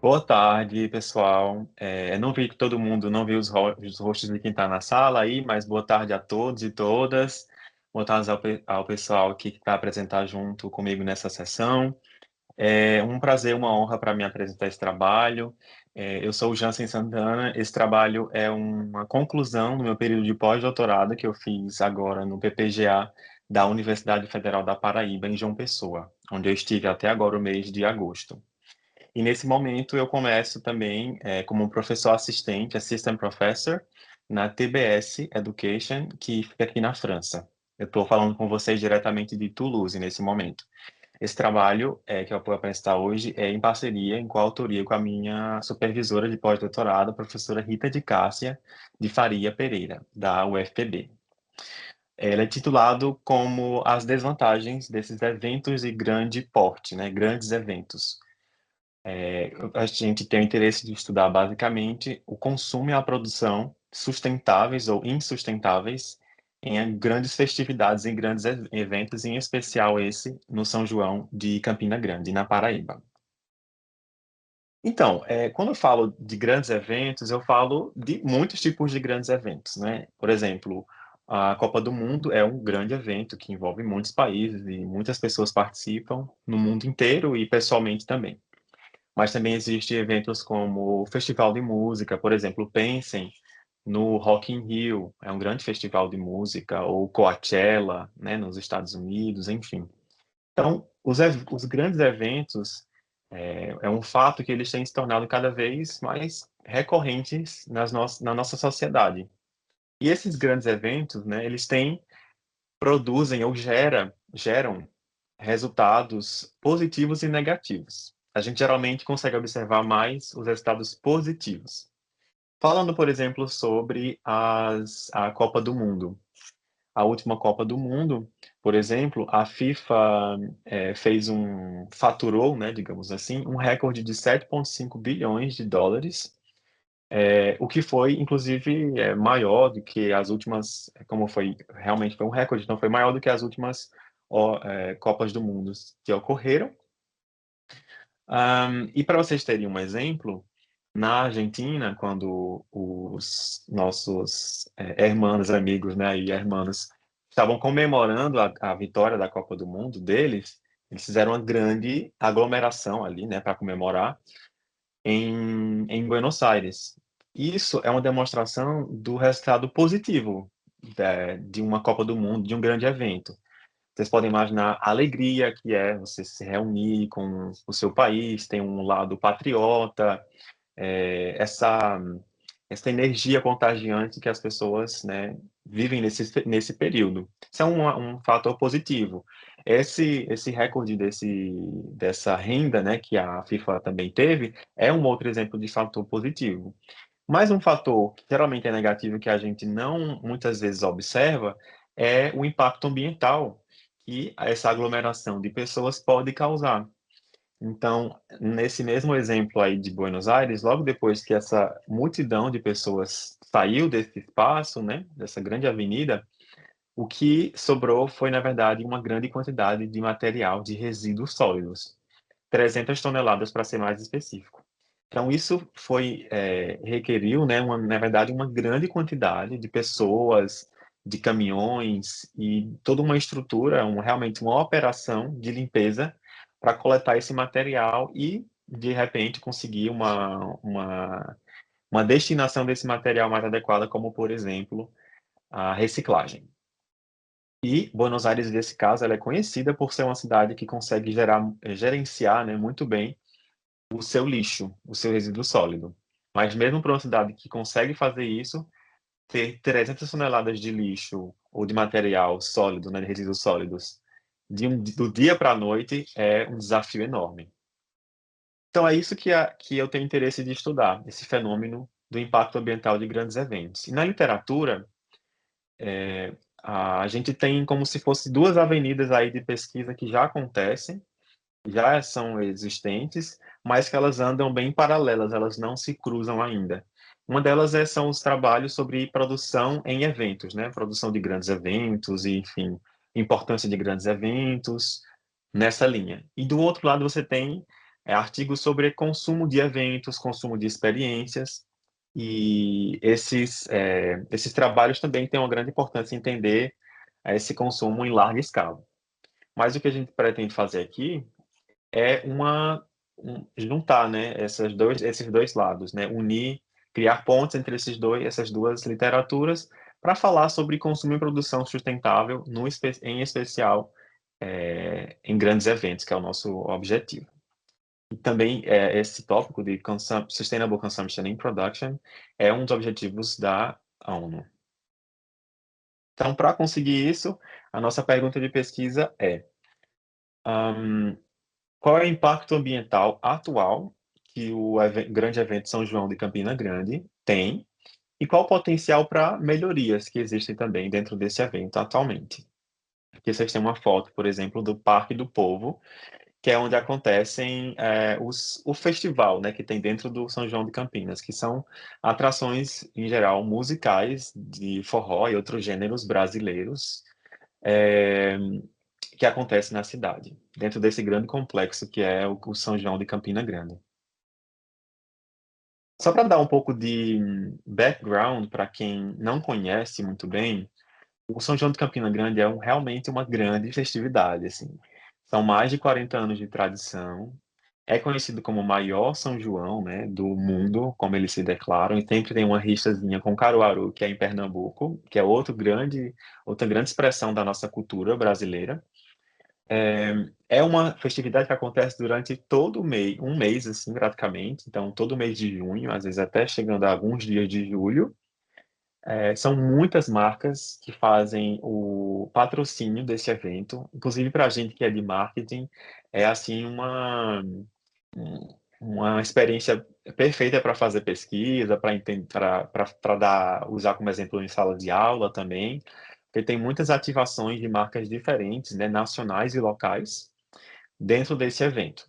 Boa tarde, pessoal. Não vi que todo mundo, não vi os rostos de quem está na sala aí, mas boa tarde a todos e todas. Boa tarde ao pessoal aqui que está a apresentar junto comigo nessa sessão. É um prazer, uma honra para mim apresentar esse trabalho. Eu sou o Jansen Santana. Esse trabalho é uma conclusão do meu período de pós-doutorado que eu fiz agora no PPGA da Universidade Federal da Paraíba, em João Pessoa, onde eu estive até agora o mês de agosto. E nesse momento eu começo também como um professor assistente, Assistant Professor, na TBS Education, que fica aqui na França. Eu estou falando com vocês diretamente de Toulouse nesse momento. Esse trabalho que eu vou apresentar hoje é em parceria, em coautoria com a minha supervisora de pós-doutorado, a professora Rita de Cássia de Faria Pereira, da UFPB. Ela é titulado como As Desvantagens desses Eventos de Grande Porte, né? Grandes eventos. A gente tem o interesse de estudar basicamente o consumo e a produção sustentáveis ou insustentáveis em grandes festividades, em grandes eventos, em especial esse no São João de Campina Grande, na Paraíba. Então, quando eu falo de grandes eventos, eu falo de muitos tipos de grandes eventos, né? Por exemplo, a Copa do Mundo é um grande evento que envolve muitos países e muitas pessoas participam no mundo inteiro e pessoalmente também. Mas também existem eventos como o Festival de Música, por exemplo, pensem no Rock in Rio, é um grande festival de música, ou Coachella, né, nos Estados Unidos, enfim. Então, os grandes eventos, é um fato que eles têm se tornado cada vez mais recorrentes na nossa sociedade. E esses grandes eventos, né, eles produzem ou geram resultados positivos e negativos. A gente geralmente consegue observar mais os resultados positivos. Falando, por exemplo, sobre a Copa do Mundo. A última Copa do Mundo, por exemplo, a FIFA faturou, né, digamos assim, um recorde de 7,5 bilhões de dólares, o que foi, inclusive, maior do que as últimas, como foi, realmente foi um recorde, então foi maior do que as últimas Copas do Mundo que ocorreram. E para vocês terem um exemplo, na Argentina, quando os nossos hermanos, amigos, né, e hermanos estavam comemorando a vitória da Copa do Mundo deles, eles fizeram uma grande aglomeração ali, né, para comemorar em Buenos Aires. Isso é uma demonstração do resultado positivo de uma Copa do Mundo, de um grande evento. Vocês podem imaginar a alegria que é você se reunir com o seu país, tem um lado patriota, é, essa essa energia contagiante que as pessoas, né, vivem nesse período. Isso é um fator positivo. Esse recorde dessa renda, né, que a FIFA também teve, é um outro exemplo de fator positivo. Mas um fator que geralmente é negativo que a gente não muitas vezes observa é o impacto ambiental que essa aglomeração de pessoas pode causar. Então, nesse mesmo exemplo aí de Buenos Aires, logo depois que essa multidão de pessoas saiu desse espaço, né, dessa grande avenida, o que sobrou foi, na verdade, uma grande quantidade de material de resíduos sólidos, 300 toneladas para ser mais específico. Então, isso requeriu, né, na verdade, uma grande quantidade de pessoas, de caminhões e toda uma estrutura, realmente uma operação de limpeza para coletar esse material e, de repente, conseguir uma destinação desse material mais adequada, como, por exemplo, a reciclagem. E Buenos Aires, nesse caso, ela é conhecida por ser uma cidade que consegue gerenciar, né, muito bem o seu lixo, o seu resíduo sólido. Mas mesmo para uma cidade que consegue fazer isso, ter 300 toneladas de lixo ou de material sólido, né, de resíduos sólidos, do dia para a noite é um desafio enorme. Então é isso que eu tenho interesse de estudar, esse fenômeno do impacto ambiental de grandes eventos. E na literatura, a gente tem como se fosse duas avenidas aí de pesquisa que já acontecem, já são existentes, mas que elas andam bem paralelas, elas não se cruzam ainda. Uma delas são os trabalhos sobre produção em eventos, né? Produção de grandes eventos, e, enfim, importância de grandes eventos, nessa linha. E do outro lado você tem artigos sobre consumo de eventos, consumo de experiências, e esses trabalhos também têm uma grande importância em entender esse consumo em larga escala. Mas o que a gente pretende fazer aqui é juntar, né, esses dois lados, né, unir, criar pontes entre essas duas literaturas para falar sobre consumo e produção sustentável, em especial em grandes eventos, que é o nosso objetivo. E também esse tópico de Sustainable Consumption in Production é um dos objetivos da ONU. Então, para conseguir isso, a nossa pergunta de pesquisa é: qual é o impacto ambiental atual que o grande evento São João de Campina Grande tem e qual o potencial para melhorias que existem também dentro desse evento atualmente? Aqui vocês têm uma foto, por exemplo, do Parque do Povo, que é onde acontecem o festival, né, que tem dentro do São João de Campinas, que são atrações, em geral, musicais de forró e outros gêneros brasileiros, é, que acontecem na cidade, dentro desse grande complexo que é o São João de Campina Grande. Só para dar um pouco de background para quem não conhece muito bem, o São João de Campina Grande é realmente uma grande festividade, assim. São mais de 40 anos de tradição. É conhecido como o maior São João, né, do mundo, como eles se declaram, e sempre tem uma rixazinha com Caruaru, que é em Pernambuco, que é outra grande expressão da nossa cultura brasileira. É uma festividade que acontece durante todo o mês, um mês, assim, praticamente. Então, todo mês de junho, às vezes até chegando a alguns dias de julho. São muitas marcas que fazem o patrocínio desse evento. Inclusive, para a gente que é de marketing, é assim uma experiência perfeita para fazer pesquisa, para usar como exemplo em sala de aula também, porque tem muitas ativações de marcas diferentes, né, nacionais e locais, dentro desse evento.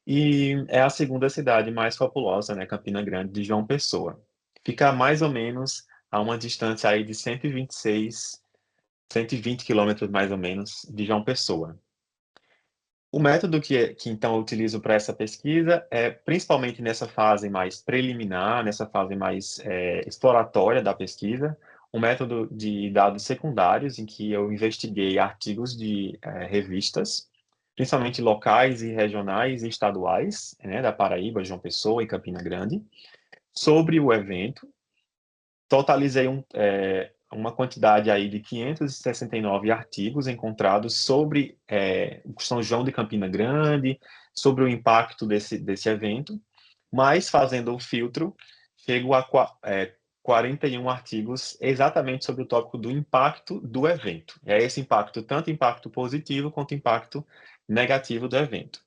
E é a segunda cidade mais populosa, né, Campina Grande, de João Pessoa. Fica mais ou menos a uma distância aí de 120 quilômetros mais ou menos de João Pessoa. O método que então eu utilizo para essa pesquisa é principalmente nessa fase mais preliminar, nessa fase mais exploratória da pesquisa, um método de dados secundários em que eu investiguei artigos de revistas, principalmente locais e regionais e estaduais, né, da Paraíba, João Pessoa e Campina Grande, sobre o evento. Totalizei uma quantidade aí de 569 artigos encontrados sobre o São João de Campina Grande, sobre o impacto desse evento, mas fazendo o filtro, chego a 41 artigos exatamente sobre o tópico do impacto do evento. É esse impacto, tanto impacto positivo quanto impacto negativo do evento.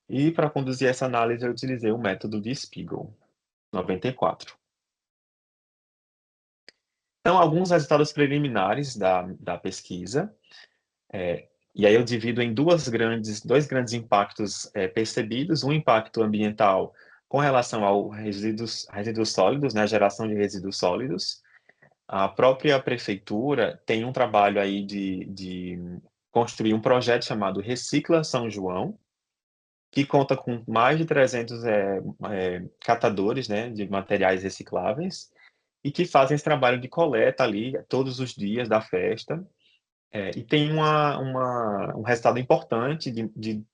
E para conduzir essa análise, eu utilizei o método de Spiegel, 94. Então, alguns resultados preliminares da pesquisa, e aí eu divido em dois grandes impactos percebidos, um impacto ambiental com relação ao resíduos sólidos, né, geração de resíduos sólidos. A própria prefeitura tem um trabalho aí de construir um projeto chamado Recicla São João, que conta com mais de 300 catadores, né, de materiais recicláveis, e que fazem esse trabalho de coleta ali todos os dias da festa. E tem um resultado importante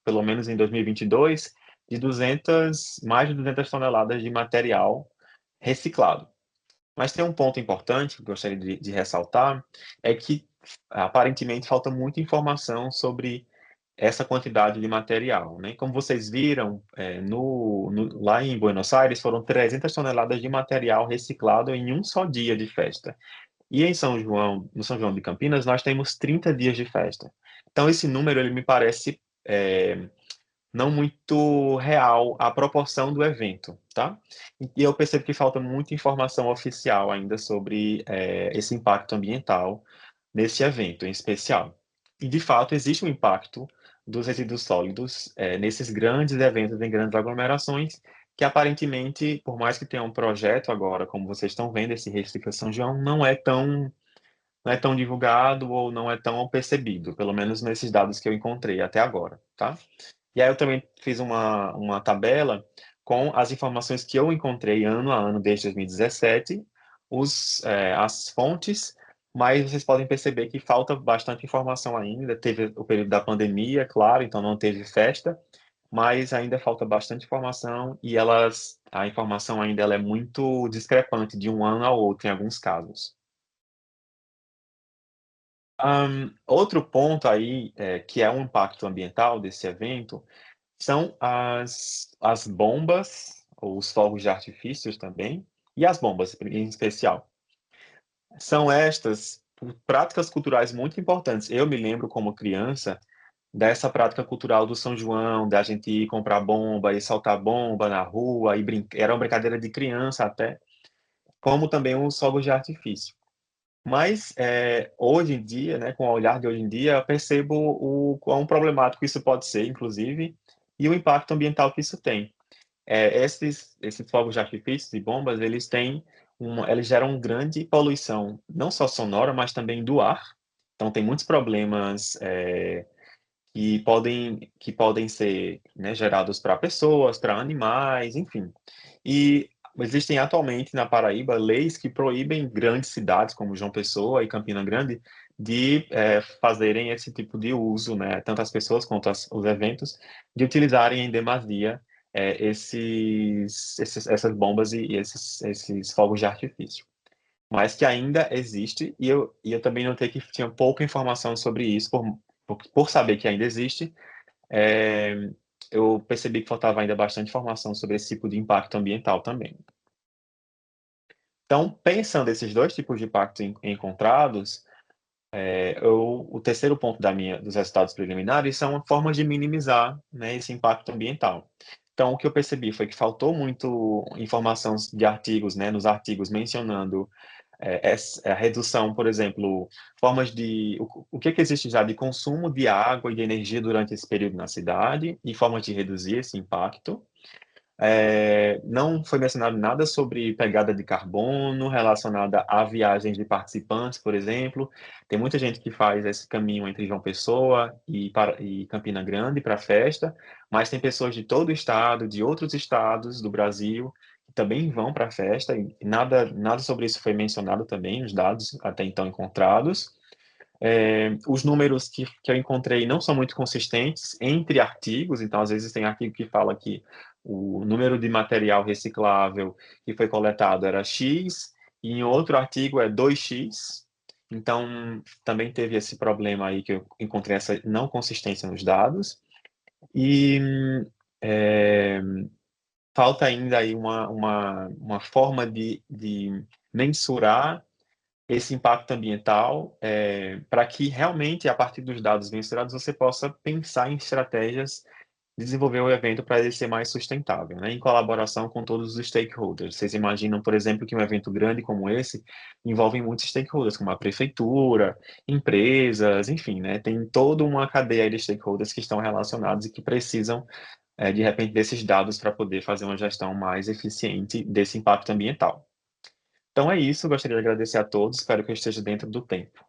pelo menos em 2022, de mais de 200 toneladas de material reciclado. Mas tem um ponto importante que eu gostaria de ressaltar, é que aparentemente falta muita informação sobre essa quantidade de material, né? Como vocês viram, lá em Buenos Aires foram 300 toneladas de material reciclado em um só dia de festa. E em São João, no São João de Campinas, nós temos 30 dias de festa. Então, esse número ele me parece não muito real à proporção do evento, tá? E eu percebo que falta muita informação oficial ainda sobre esse impacto ambiental nesse evento em especial. E, de fato, existe um impacto dos resíduos sólidos nesses grandes eventos, em grandes aglomerações, que aparentemente, por mais que tenha um projeto agora, como vocês estão vendo, esse Recicla São João, não é tão divulgado ou não é tão percebido, pelo menos nesses dados que eu encontrei até agora, tá? E aí eu também fiz uma tabela com as informações que eu encontrei ano a ano desde 2017, as fontes, mas vocês podem perceber que falta bastante informação ainda. Teve o período da pandemia, claro, então não teve festa, mas ainda falta bastante informação e a informação ainda ela é muito discrepante de um ano ao outro em alguns casos. Outro ponto aí, que é um impacto ambiental desse evento, são as bombas, ou os fogos de artifícios também, e as bombas em especial. São estas práticas culturais muito importantes. Eu me lembro como criança dessa prática cultural do São João, da gente ir comprar bomba e soltar bomba na rua e era uma brincadeira de criança até, como também os fogos de artifício. Mas, hoje em dia, né, com o olhar de hoje em dia, eu percebo o quão problemático isso pode ser, inclusive, e o impacto ambiental que isso tem. Esses fogos de artifício e bombas, eles geram grande poluição, não só sonora, mas também do ar. Então tem muitos problemas, que podem ser, né, gerados para pessoas, para animais, enfim. E existem atualmente na Paraíba leis que proíbem grandes cidades como João Pessoa e Campina Grande de fazerem esse tipo de uso, né, tanto as pessoas quanto os eventos, de utilizarem em demasia essas bombas e esses fogos de artifício. Mas que ainda existe, e eu também notei que tinha pouca informação sobre isso, por saber que ainda existe, eh, eu percebi que faltava ainda bastante informação sobre esse tipo de impacto ambiental também. Então, pensando esses 2 tipos de impactos encontrados, o terceiro ponto dos resultados preliminares são formas de minimizar, né, esse impacto ambiental. Então, o que eu percebi foi que faltou muito informação de artigos, né, nos artigos mencionando a redução, por exemplo, formas de o que existe já de consumo de água e de energia durante esse período na cidade e formas de reduzir esse impacto. Não foi mencionado nada sobre pegada de carbono relacionada a viagens de participantes, por exemplo. Tem muita gente que faz esse caminho entre João Pessoa e Campina Grande para a festa, mas tem pessoas de todo o estado, de outros estados do Brasil, que também vão para a festa, e nada sobre isso foi mencionado também, nos dados até então encontrados. Os números que eu encontrei não são muito consistentes entre artigos, então às vezes tem artigo que fala que o número de material reciclável que foi coletado era X, e em outro artigo é 2x. Então também teve esse problema aí que eu encontrei essa não consistência nos dados. E eh, falta ainda aí uma forma de mensurar esse impacto ambiental, para que realmente, a partir dos dados mensurados, você possa pensar em estratégias de desenvolver o evento para ele ser mais sustentável, né, em colaboração com todos os stakeholders. Vocês imaginam, por exemplo, que um evento grande como esse envolve muitos stakeholders, como a prefeitura, empresas, enfim, né, tem toda uma cadeia de stakeholders que estão relacionados e que precisam, de repente, desses dados para poder fazer uma gestão mais eficiente desse impacto ambiental. Então é isso, gostaria de agradecer a todos, espero que eu esteja dentro do tempo.